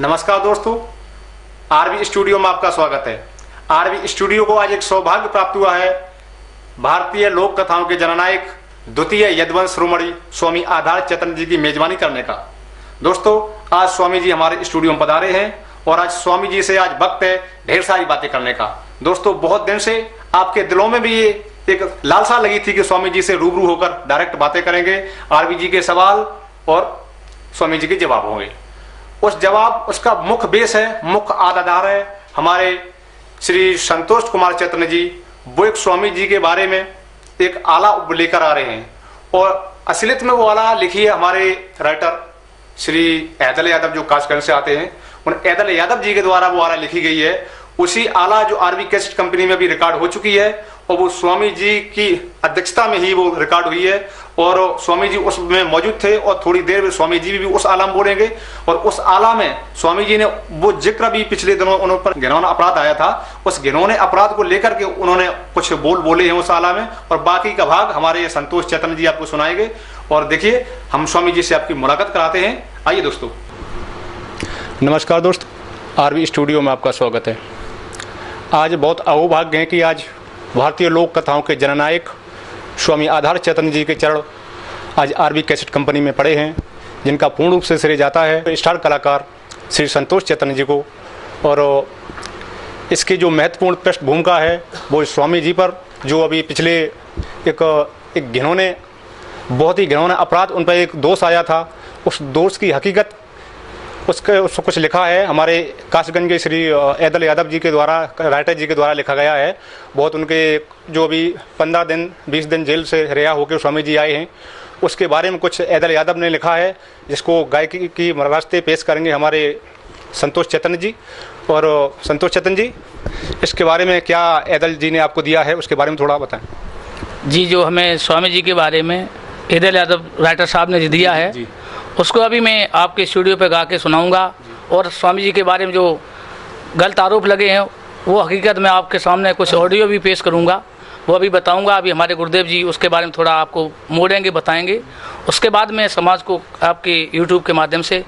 नमस्कार दोस्तों, RB studio में आपका स्वागत है। आरबी स्टूडियो को आज एक सौभाग्य प्राप्त हुआ है भारतीय लोक कथाओं के जननायक द्वितीय यदुवंश शिरोमणि स्वामी आधार चैतन्य जी की मेजबानी करने का। दोस्तों, आज स्वामी जी हमारे स्टूडियो में पधारे हैं और आज स्वामी जी से आज वक्त है ढेर सारी बातें करने का। दोस्तों, बहुत दिन से आपके दिलों में भी ये एक लालसा लगी थी कि स्वामी जी से रूबरू होकर डायरेक्ट बातें करेंगे, आरबी जी के सवाल और स्वामी जी के जवाब होंगे। उस जवाब उसका मुख्य बेस है, मुख्य आधार है हमारे श्री संतोष कुमार चैतन्य जी। वो एक स्वामी जी के बारे में एक आला लेकर आ रहे हैं और असलियत में वो आला लिखी है हमारे राइटर श्री ऐदल यादव जो काशगंज से आते हैं। उन ऐदल यादव जी के द्वारा वो आला लिखी गई है। उसी आला जो आरबी कैसेट कंपनी में भी रिकॉर्ड हो चुकी है और वो स्वामी जी की अध्यक्षता में ही वो रिकॉर्ड हुई है और स्वामी जी उसमें मौजूद थे और थोड़ी देर में स्वामी जी भी उस आला में बोलेंगे। और उस आला में स्वामी जी ने वो जिक्र भी पिछले दिनों उन पर घिनौना अपराध आया था, उस घिनौने अपराध को लेकर के उन्होंने कुछ बोले हैं उस आला में और बाकी का भाग हमारे संतोष चैतन्य जी आपको सुनाएंगे। और देखिए, हम स्वामी जी से आपकी मुलाकात कराते हैं। आइए दोस्तों। नमस्कार दोस्त, आरबी स्टूडियो में आपका स्वागत है। आज बहुत अहोभाग्य है कि आज भारतीय लोक कथाओं के जननायक स्वामी आधार चैतन्य जी के चरण आज आरबी कैसेट कंपनी में पड़े हैं, जिनका पूर्ण रूप से श्रेय जाता है स्टार कलाकार श्री संतोष चैतन्य जी को। और इसकी जो महत्वपूर्ण पृष्ठभूमिका है वो स्वामी जी पर, जो अभी पिछले एक घिनौने बहुत ही घिनौना अपराध उन पर एक दोष आया था, उस दोष की हकीकत उसको कुछ लिखा है हमारे काशगंज के श्री ऐदल यादव जी के द्वारा, राइटर जी के द्वारा लिखा गया है। बहुत उनके जो अभी 15 दिन 20 दिन जेल से रिहा होकर स्वामी जी आए हैं, उसके बारे में कुछ ऐदल यादव ने लिखा है, जिसको गायकी की रास्ते पेश करेंगे हमारे संतोष चैतन्य जी। और संतोष चैतन्य जी, इसके बारे में क्या ऐदल जी ने आपको दिया है, उसके बारे में थोड़ा बताएं। जी, जो हमें स्वामी जी के बारे में ऐदल यादव राइटर साहब ने दिया है जी। उसको अभी मैं आपके स्टूडियो पे गा के सुनाऊंगा और स्वामी जी के बारे में जो गलत आरोप लगे हैं वो हकीकत में आपके सामने कुछ ऑडियो भी पेश करूंगा, वो अभी बताऊंगा। अभी हमारे गुरुदेव जी उसके बारे में थोड़ा आपको मोड़ेंगे, बताएंगे। उसके बाद में समाज को आपके यूट्यूब के माध्यम से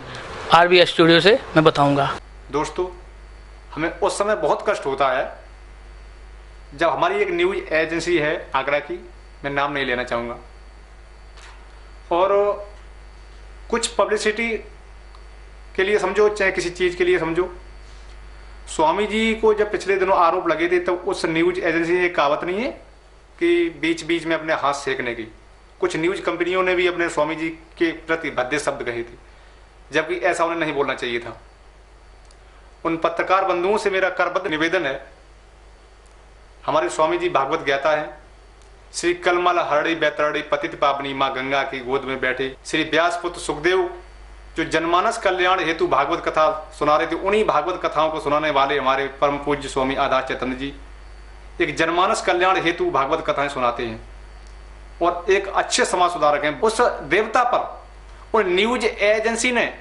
आरबी स्टूडियो से मैं बताऊँगा। दोस्तों, हमें उस समय बहुत कष्ट होता है जब हमारी एक न्यूज एजेंसी है आगरा की, मैं नाम नहीं लेना चाहूँगा, और कुछ पब्लिसिटी के लिए समझो चाहे किसी चीज़ के लिए समझो, स्वामी जी को जब पिछले दिनों आरोप लगे थे तो उस न्यूज एजेंसी ने एक कहावत नहीं है कि बीच बीच में अपने हाथ सेकने की, कुछ न्यूज कंपनियों ने भी अपने स्वामी जी के प्रति भद्दे शब्द कहे थे, जबकि ऐसा उन्हें नहीं बोलना चाहिए था। उन पत्रकार बंधुओं से मेरा करबद्ध निवेदन है, हमारे स्वामी जी भागवत ज्ञाता है। श्री कलमल हरड़ी बैतरड़ी पतित पावनी माँ गंगा की गोद में बैठे श्री व्यास पुत्र सुखदेव जो जनमानस कल्याण हेतु भागवत कथा सुना रहे थे, उन्हीं भागवत कथाओं को सुनाने वाले हमारे परम पूज्य स्वामी आधार चैतन्य जी एक जनमानस कल्याण हेतु भागवत कथाएं सुनाते हैं और एक अच्छे समाज सुधारक हैं। उस देवता पर उन न्यूज एजेंसी ने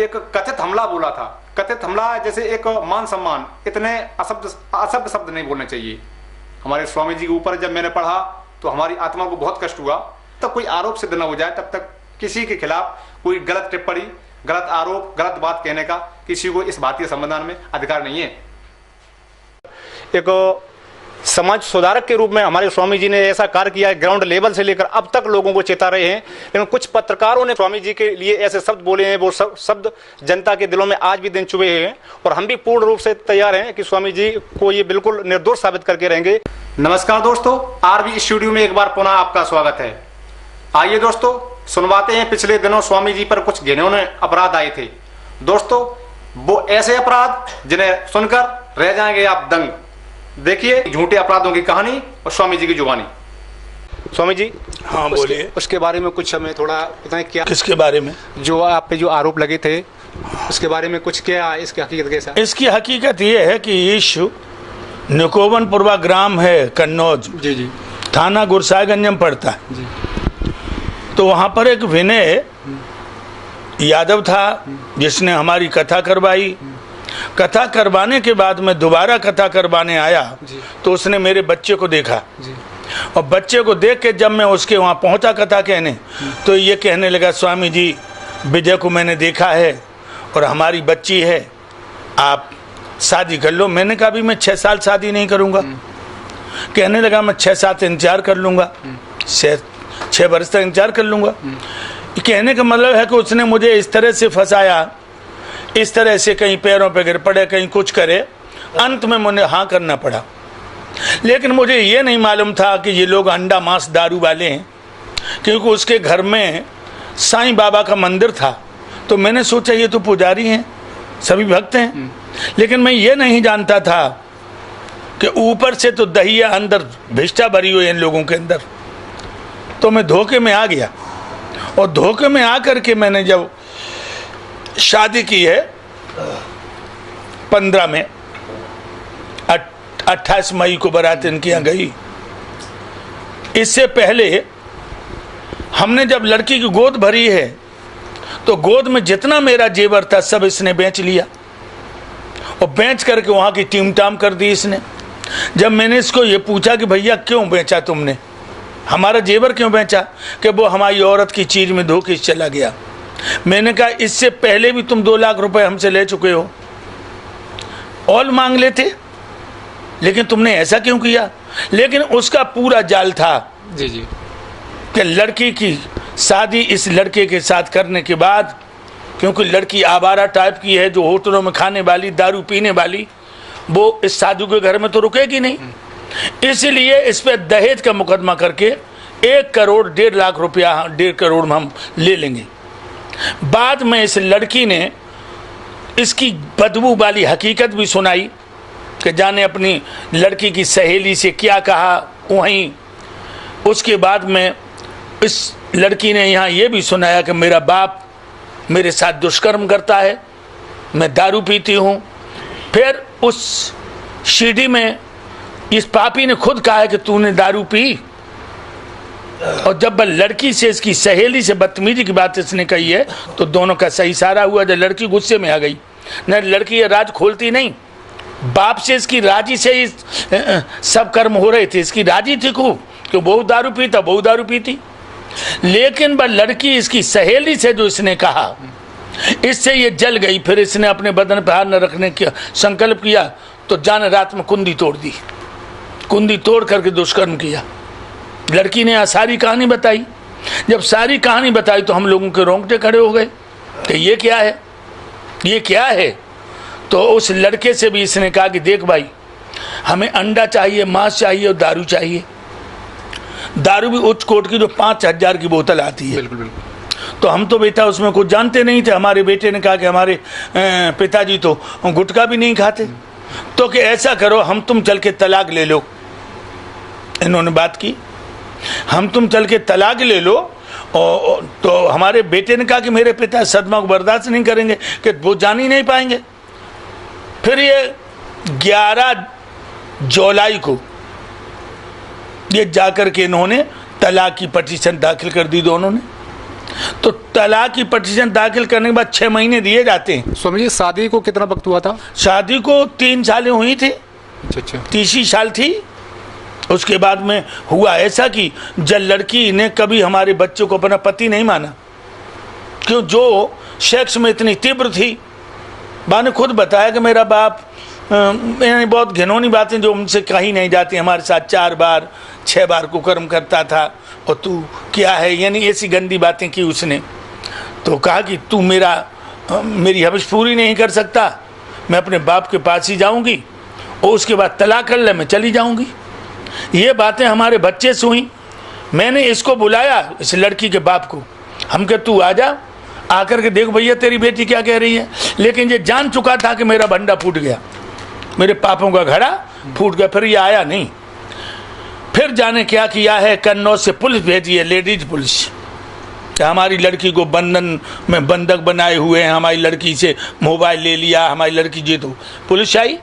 एक कथित हमला बोला था। कथित हमला जैसे एक मान सम्मान, इतने असभ्य शब्द नहीं बोलने चाहिए। हमारे स्वामी जी के ऊपर जब मैंने पढ़ा तो हमारी आत्मा को बहुत कष्ट हुआ। तब कोई आरोप सिद्ध न हो जाए तब तक किसी के खिलाफ कोई गलत टिप्पणी, गलत आरोप, गलत बात कहने का किसी को इस भारतीय संविधान में अधिकार नहीं है। एक समाज सुधारक के रूप में हमारे स्वामी जी ने ऐसा कार्य किया है, ग्राउंड लेवल से लेकर अब तक लोगों को चेता रहे हैं। लेकिन कुछ पत्रकारों ने स्वामी जी के लिए ऐसे शब्द बोले हैं, वो शब्द जनता के दिलों में आज भी दिन चुभे हैं और हम भी पूर्ण रूप से तैयार हैं कि स्वामी जी को ये बिल्कुल निर्दोष साबित करके रहेंगे। नमस्कार दोस्तों, आरबी स्टूडियो में एक बार पुनः आपका स्वागत है। आइए दोस्तों, सुनवाते हैं पिछले दिनों स्वामी जी पर कुछ घिनौने अपराध आए थे। दोस्तों, वो ऐसे अपराध जिन्हें सुनकर रह जाएंगे आप दंग। देखिए झूठे अपराधों की कहानी और स्वामी जी की जुबानी। स्वामी जी, हाँ बोलिए। उसके बारे में कुछ हमें थोड़ा बताएं। क्या, किसके बारे में? जो आप पे जो आरोप लगे थे उसके बारे में कुछ, क्या इसकी हकीकत कैसा? इसकी हकीकत ये है कि ईशु निकोबनपुरवा ग्राम है कन्नौज, जी जी, थाना गुरसाईगंज में पड़ता है जी। तो वहाँ पर एक विनय यादव था जिसने हमारी कथा करवाई। कथा करवाने के बाद मैं दोबारा कथा करवाने आया तो उसने मेरे बच्चे को देखा जी। और बच्चे को देख के जब मैं उसके वहाँ पहुँचा कथा कहने तो ये कहने लगा, स्वामी जी विजय को मैंने देखा है और हमारी बच्ची है, आप शादी कर लो। मैंने कहा भी मैं 6 साल शादी नहीं करूँगा। कहने लगा मैं 6-7 इंतजार कर लूँगा, 6 वर्ष तक इंतजार कर लूँगा। कहने का मतलब है कि उसने मुझे इस तरह से फंसाया, इस तरह से कहीं पैरों पे गिर पड़े, कहीं कुछ करे, अंत में मुझे हाँ करना पड़ा। लेकिन मुझे ये नहीं मालूम था कि ये लोग अंडा मांस दारू वाले हैं, क्योंकि उसके घर में साईं बाबा का मंदिर था। तो मैंने सोचा ये तो पुजारी हैं, सभी भक्त हैं। लेकिन मैं ये नहीं जानता था कि ऊपर से तो दहिया, अंदर भिष्टा भरी हुई इन लोगों के अंदर। तो मैं धोखे में आ गया, और धोखे में आकर के मैंने जब शादी की है 15 में, 28 मई को बारात इनके यहाँ गई। इससे पहले हमने जब लड़की की गोद भरी है तो गोद में जितना मेरा जेवर था सब इसने बेच लिया, और बेच करके वहाँ की टीम टाम कर दी इसने। जब मैंने इसको ये पूछा कि भैया क्यों बेचा तुमने, हमारा जेवर क्यों बेचा, कि वो हमारी औरत की चीज़ में धोखे से चला गया। मैंने कहा इससे पहले भी तुम 2 लाख रुपए हमसे ले चुके हो, और मांग लेते, लेकिन तुमने ऐसा क्यों किया। लेकिन उसका पूरा जाल था जी जी कि लड़की की शादी इस लड़के के साथ करने के बाद, क्योंकि लड़की आवारा टाइप की है, जो होटलों में खाने वाली, दारू पीने वाली, वो इस साधु के घर में तो रुकेगी नहीं। इसलिए इस पर दहेज का मुकदमा करके 1 करोड़ 1.5 लाख रुपया, 1.5 करोड़ में हम ले लेंगे। बाद में इस लड़की ने इसकी बदबू वाली हकीकत भी सुनाई कि जाने अपनी लड़की की सहेली से क्या कहा। वहीं उसके बाद में इस लड़की ने यहाँ ये भी सुनाया कि मेरा बाप मेरे साथ दुष्कर्म करता है, मैं दारू पीती हूँ। फिर उस सीढ़ी में इस पापी ने खुद कहा है कि तूने दारू पी, और जब लड़की से, इसकी सहेली से बदतमीजी की बात इसने कही है, तो दोनों का सही सारा हुआ। जब लड़की गुस्से में आ गई, न लड़की ये राज खोलती नहीं, बाप से इसकी राजी से ही सब कर्म हो रहे थे। इसकी राजी थी खूब कि बहु दारू पीता, बहु दारू पीती। लेकिन वह लड़की इसकी सहेली से जो इसने कहा, इससे ये जल गई। फिर इसने अपने बदन पर हाथ न रखने का संकल्प किया, तो जान रात में कुंडी तोड़ दी, कुंडी तोड़ करके दुष्कर्म किया। लड़की ने सारी कहानी बताई। जब सारी कहानी बताई तो हम लोगों के रोंगटे खड़े हो गए कि ये क्या है, ये क्या है। तो उस लड़के से भी इसने कहा कि देख भाई, हमें अंडा चाहिए, मांस चाहिए और दारू चाहिए। दारू भी उच्च कोट की, जो 5,000 की बोतल आती है। बिल्कुल बिल्कुल। तो हम तो बेटा उसमें कुछ जानते नहीं थे। हमारे बेटे ने कहा कि हमारे पिताजी तो गुटखा भी नहीं खाते। तो कि ऐसा करो, हम तुम चल के तलाक ले लो। इन्होंने बात की, हम तुम चल के तलाक ले लो। और तो हमारे बेटे ने कहा कि मेरे पिता सदमा को बर्दाश्त नहीं करेंगे, कि वो जान ही नहीं पाएंगे। फिर ये 11 जुलाई को ये जाकर के इन्होंने तलाक की पटिशन दाखिल कर दी दोनों ने। तो तलाक की पटिशन दाखिल करने के बाद 6 महीने दिए जाते हैं। स्वामी जी, शादी को कितना वक्त हुआ था? शादी को 3 सालें हुई थी। अच्छा। तीसरी साल थी। उसके बाद में हुआ ऐसा कि जब लड़की ने कभी हमारे बच्चों को अपना पति नहीं माना, क्यों, जो सेक्स में इतनी तीव्र थी। बा ने खुद बताया कि मेरा बाप, यानी बहुत घिनौनी बातें जो उनसे कही नहीं जाती, हमारे साथ 4 बार 6 बार कुकर्म करता था, और तू क्या है, यानी ऐसी गंदी बातें की उसने। तो कहा कि तू मेरी हविश पूरी नहीं कर सकता, मैं अपने बाप के पास ही जाऊंगी, और उसके बाद तलाक कर ले, मैं चली जाऊंगी। ये बातें हमारे बच्चे से हुई। मैंने इसको बुलाया, इस लड़की के बाप को। हम कहे तू आ जा, आकर के देख भैया तेरी बेटी क्या कह रही है। लेकिन ये जान चुका था कि मेरा भंडा फूट गया, मेरे पापों का घड़ा फूट गया। फिर ये आया नहीं। फिर जाने क्या किया है, कन्नौज से पुलिस भेजी है, लेडीज पुलिस, कि हमारी लड़की को बंधन में बंधक बनाए हुए हैं, हमारी लड़की से मोबाइल ले लिया, हमारी लड़की जी। तो पुलिस आई,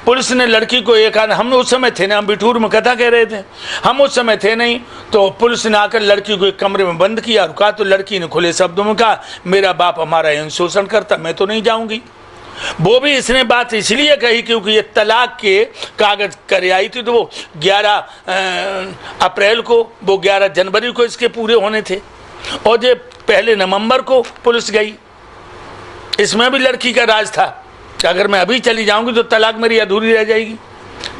पुलिस ने लड़की को हम उस समय थे ना, हम बिठूर में कथा कह रहे थे, हम उस समय थे नहीं। तो पुलिस ने आकर लड़की को एक कमरे में बंद किया और कहा, तो लड़की ने खुले शब्दों में कहा मेरा बाप हमारा यौन शोषण करता, मैं तो नहीं जाऊंगी। वो भी इसने बात इसलिए कही क्योंकि ये तलाक के कागज करे आई थी। तो वो 11 अप्रैल को, वो 11 जनवरी को इसके पूरे होने थे, और ये 1 नवंबर को पुलिस गई। इसमें भी लड़की का राज था कि अगर मैं अभी चली जाऊंगी तो तलाक मेरी अधूरी रह जाएगी।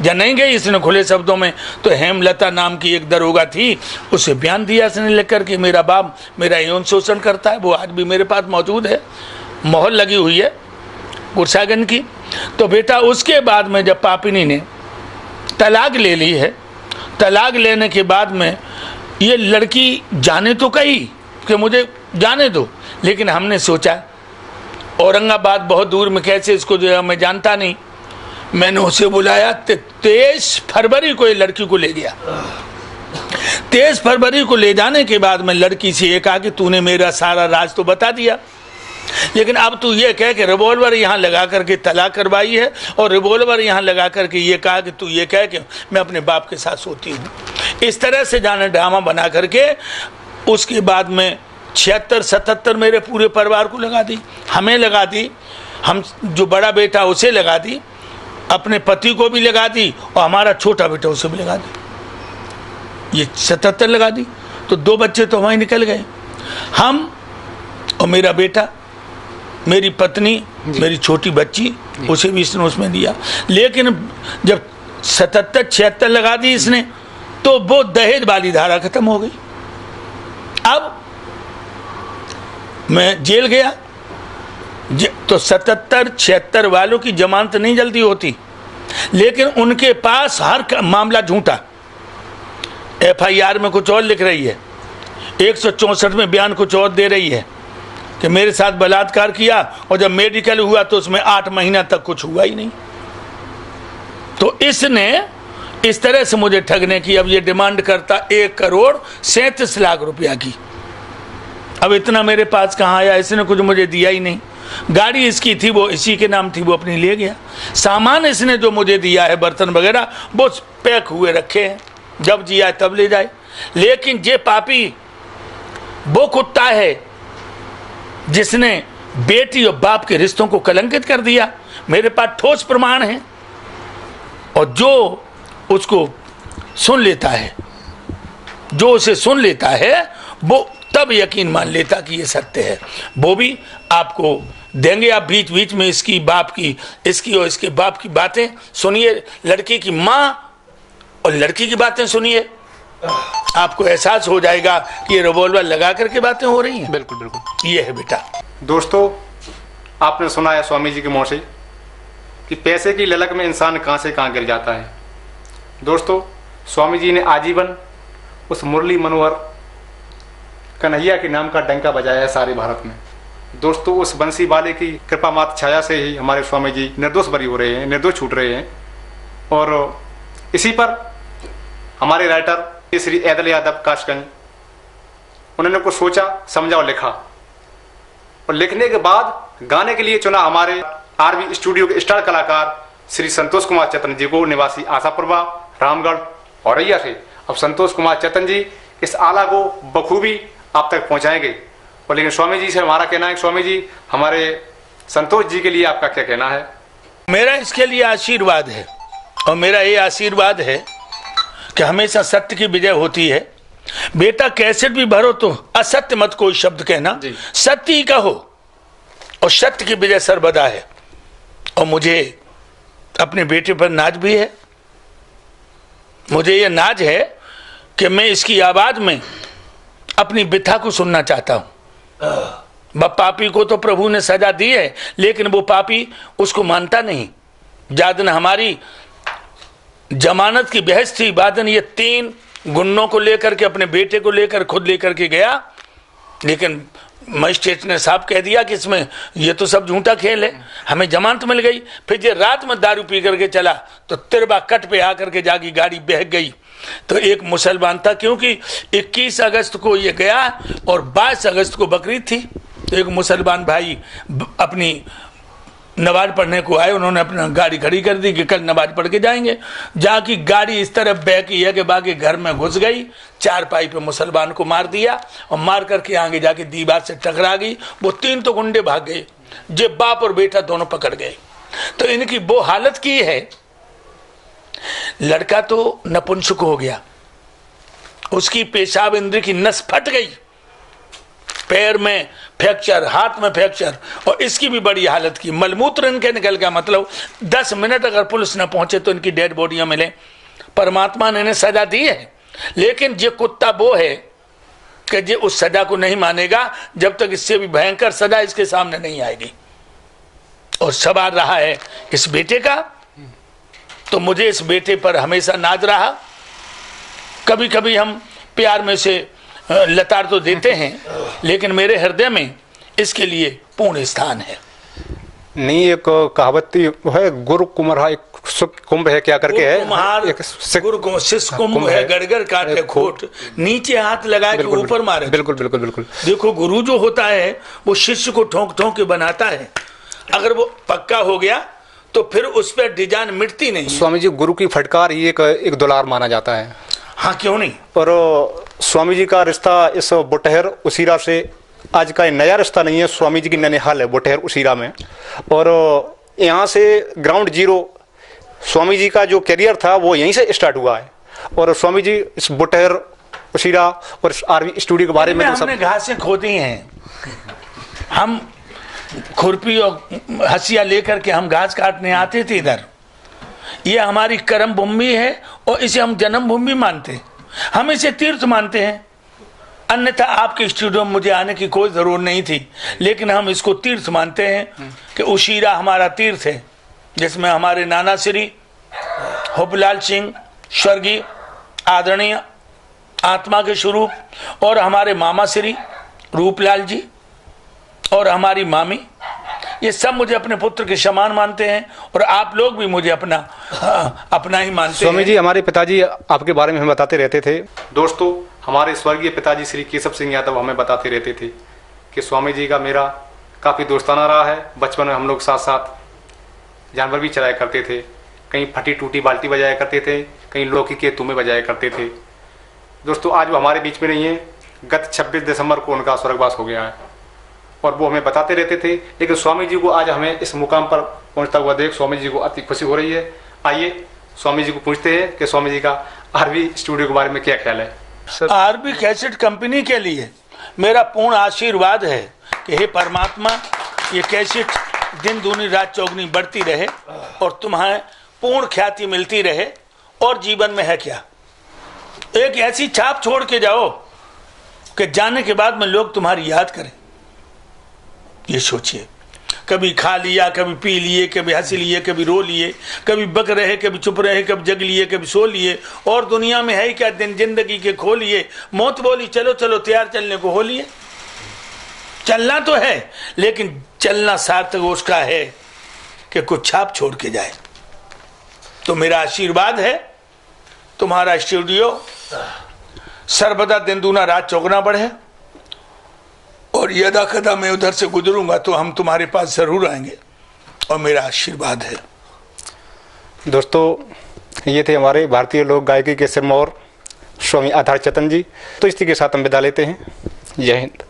जब नहीं गई इसने खुले शब्दों में, तो हेमलता नाम की एक दरोगा थी, उसे बयान दिया इसने लेकर के मेरा बाप मेरा यौन शोषण करता है। वो आज भी मेरे पास मौजूद है, मोहर लगी हुई है गुरसागंज की। तो बेटा उसके बाद में जब पापिनी ने तलाक ले ली है, तलाक लेने के बाद में ये लड़की जाने तो कही कि मुझे जाने दो, लेकिन हमने सोचा औरंगाबाद बहुत दूर में कैसे इसको जो है मैं जानता नहीं, मैंने उसे बुलाया। 23 फरवरी को ये लड़की को ले गया। 23 फरवरी को ले जाने के बाद मैं लड़की से ये कहा कि तूने मेरा सारा राज तो बता दिया, लेकिन अब तू ये कह के रिवॉल्वर यहाँ लगा करके तलाक करवाई है, और रिवॉल्वर यहाँ लगा करके ये कहा कि तू ये कह के मैं अपने बाप के साथ सोती हूँ। इस तरह से जाने ड्रामा बना करके उसके बाद में 76-77 मेरे पूरे परिवार को लगा दी, हमें लगा दी, हम जो बड़ा बेटा उसे लगा दी, अपने पति को भी लगा दी, और हमारा छोटा बेटा उसे भी लगा दी। ये 77 लगा दी, तो 2 बच्चे तो वहीं निकल गए, हम और मेरा बेटा, मेरी पत्नी, मेरी छोटी बच्ची, उसे भी इसने उसमें दिया। लेकिन जब 77-76 लगा दी इसने, तो वो दहेज वाली धारा खत्म हो गई। अब मैं जेल गया तो 77-76 वालों की जमानत नहीं जल्दी होती, लेकिन उनके पास हर मामला झूठा, FIR में कुछ और लिख रही है, 164 में बयान कुछ और दे रही है कि मेरे साथ बलात्कार किया, और जब मेडिकल हुआ तो उसमें 8 महीना तक कुछ हुआ ही नहीं। तो इसने इस तरह से मुझे ठगने की, अब ये डिमांड करता 1,37,00,000 रुपया की। अब इतना मेरे पास कहाँ आया, इसने कुछ मुझे दिया ही नहीं। गाड़ी इसकी थी, वो इसी के नाम थी, वो अपनी ले गया। सामान इसने जो मुझे दिया है, बर्तन वगैरह, वो पैक हुए रखे हैं, जब जी आए तब ले जाए। लेकिन ये पापी वो कुत्ता है जिसने बेटी और बाप के रिश्तों को कलंकित कर दिया। मेरे पास ठोस प्रमाण है, और जो उसको सुन लेता है, जो उसे सुन लेता है, वो तब यकीन मान लेता कि ये सत्य है। वो भी आपको देंगे, आप बीच बीच में इसकी बाप की, इसकी और इसके बाप की बातें सुनिए, लड़की की माँ और लड़की की बातें सुनिए, आपको एहसास हो जाएगा कि ये रिवॉल्वर लगा करके बातें हो रही हैं। बिल्कुल बिल्कुल, ये है बेटा। दोस्तों आपने सुना है स्वामी जी के मुंह से कि पैसे की ललक में इंसान कहाँ से कहाँ गिर जाता है। दोस्तों स्वामी जी ने आजीवन उस मुरली मनोहर कन्हैया के नाम का डंका बजाया है सारे भारत में। दोस्तों उस बंसी वाले की कृपा मात्र छाया से ही हमारे स्वामी जी निर्दोष बरी हो रहे हैं, निर्दोष छूट रहे हैं। और इसी पर हमारे राइटर श्री ऐदल यादव काशगंज, उन्होंने कुछ सोचा, समझा और लिखा, और लिखने के बाद गाने के लिए चुना हमारे RB स्टूडियो के स्टार कलाकार श्री संतोष कुमार चतन जी को, निवासी आशापुरवा, रामगढ़, औरैया से। अब संतोष कुमार चतन जी इस आला को बखूबी आप तक पहुंचाएंगे। और लेकिन स्वामी जी से हमारा कहना है, स्वामी जी हमारे संतोष जी के लिए आपका क्या कहना है? मेरा इसके लिए आशीर्वाद है, और मेरा ये आशीर्वाद है कि हमेशा सत्य की विजय होती है। बेटा कैसेट भी भरो तो असत्य मत कोई शब्द कहना, सत्य ही कहो, और सत्य की विजय सर्वदा है। और मुझे अपने बेटे पर नाज भी है। मुझे ये नाज है कि मैं इसकी आवाज में अपनी बिथा को सुनना चाहता हूं। पापी को तो प्रभु ने सजा दी है, लेकिन वो पापी उसको मानता नहीं। जादन हमारी जमानत की बहस थी, बादन ये 3 गुन्नों को लेकर के, अपने बेटे को लेकर खुद लेकर के गया, लेकिन मजिस्ट्रेट ने साफ कह दिया कि इसमें ये तो सब झूठा खेल है, हमें जमानत मिल गई। फिर ये रात में दारू पी करके चला तो तिरबा कट पे आकर के जागी गाड़ी बह गई। तो एक मुसलमान था, क्योंकि 21 अगस्त को ये गया और 22 अगस्त को बकरीद थी। तो एक मुसलमान भाई अपनी नमाज पढ़ने को आए, उन्होंने अपना गाड़ी खड़ी कर दी कि कल नमाज पढ़ के जाएंगे। जाके गाड़ी इस तरफ बह की है कि बाकी घर में घुस गई, 4 पाई पे मुसलमान को मार दिया, और मार करके आगे जाके दीवार से टकरा गई। वो 3 तो गुंडे भाग गए, जे बाप और बेटा दोनों पकड़ गए। तो इनकी वो हालत की है। लड़का तो नपुंसक हो गया, उसकी पेशाब इंद्र की नस फट गई, पैर में फ्रैक्चर, हाथ में फ्रैक्चर, और इसकी भी बड़ी हालत की। मलमूत्र इनके निकल गया, मतलब 10 मिनट अगर पुलिस न पहुंचे तो इनकी डेड बॉडियां मिले। परमात्मा ने इन्हें सजा दी है, लेकिन ये कुत्ता वो है कि ये उस सजा को नहीं मानेगा जब तक इससे भी भयंकर सजा इसके सामने नहीं आएगी। और सवाल रहा है इस बेटे का, तो मुझे इस बेटे पर हमेशा नाज रहा। कभी कभी हम प्यार में से लताड़ तो देते हैं, लेकिन मेरे हृदय में इसके लिए पूर्ण स्थान है। नहीं, एक कहावत है, गुरु कुम्हारा एक सुख कुंभ है, क्या करके है, एक गुरु शिष्य कुंभ है, गड़गड़ काटे खोट, नीचे हाथ लगा के ऊपर मारे। बिल्कुल बिल्कुल बिल्कुल। देखो, गुरु जो होता है वो शिष्य को ठोंक ठोंक के बनाता है। अगर वो पक्का हो गया तो फिर उस पर डिजाइन मिटती नहीं। स्वामी जी, गुरु की फटकार ही एक दुलार माना जाता है। हाँ, क्यों नहीं। और स्वामी जी का रिश्ता इस बुटहर उसीरा से आज का नया रिश्ता नहीं है। स्वामी जी की ननिहाल है बुटहर उसीरा में, और यहाँ से ग्राउंड जीरो स्वामी जी का जो करियर था वो यहीं से स्टार्ट हुआ है। और स्वामी जी इस बुटहर उसीरा और आरवी स्टूडियो के बारे में तो हमने घासें खोदी हैं। हम खुरपी और हंसिया लेकर के हम घास काटने आते थे इधर। ये हमारी कर्म भूमि है और इसे हम जन्म भूमि मानते हैं, हम इसे तीर्थ मानते हैं। अन्यथा आपके स्टूडियो में मुझे आने की कोई जरूरत नहीं थी, लेकिन हम इसको तीर्थ मानते हैं कि उशीरा हमारा तीर्थ है, जिसमें हमारे नाना श्री हुबलाल सिंह स्वर्गीय आदरणीय आत्मा के स्वरूप और हमारे मामा श्री रूपलाल जी और हमारी मामी, ये सब मुझे अपने पुत्र के समान मानते हैं, और आप लोग भी मुझे अपना ही मानते हैं। स्वामी जी, हमारे पिताजी आपके बारे में हमें बताते रहते थे। दोस्तों, हमारे स्वर्गीय पिताजी श्री केशव सिंह यादव हमें बताते रहते थे कि स्वामी जी का मेरा काफ़ी दोस्ताना रहा है। बचपन में हम लोग साथ साथ जानवर भी चलाया करते थे, कहीं फटी टूटी बाल्टी बजाया करते थे, कहीं लौकी के तुम्हें बजाया करते थे। दोस्तों, आज वो हमारे बीच में नहीं है। गत 26 दिसंबर को उनका स्वर्गवास हो गया है, और वो हमें बताते रहते थे। लेकिन स्वामी जी को आज हमें इस मुकाम पर पहुंचता हुआ देख स्वामी जी को अति खुशी हो रही है। आइए स्वामी जी को पूछते हैं कि स्वामी जी का आरवी स्टूडियो के बारे में क्या ख्याल है। आरवी कैसेट कंपनी के लिए मेरा पूर्ण आशीर्वाद है कि हे परमात्मा, ये कैसेट दिन दूनी रात चौगनी बढ़ती रहे और तुम्हें पूर्ण ख्याति मिलती रहे। और जीवन में है क्या, एक ऐसी छाप छोड़ के जाओ कि जाने के बाद में लोग तुम्हारी याद करें। ये सोचिए, कभी खा लिया, कभी पी लिए, कभी हंस लिए, कभी रो लिए, कभी बक रहे, कभी चुप रहे, कभी जग लिए, कभी सो लिए, और दुनिया में है क्या दिन जिंदगी के खो लिए। मौत बोली चलो चलो तैयार चलने को हो लिए। चलना तो है, लेकिन चलना सार्थक उसका है कि कुछ छाप छोड़ के जाए। तो मेरा आशीर्वाद है तुम्हारा स्टूडियो सर्वदा दिन दूना रात चौगुना बढ़े, और यदा कदा मैं उधर से गुजरूंगा तो हम तुम्हारे पास जरूर आएंगे, और मेरा आशीर्वाद है। दोस्तों, ये थे हमारे भारतीय लोक गायकी के सिरमौर स्वामी आधार चेतन जी। तो इसी के साथ हम विदा लेते हैं। जय हिंद।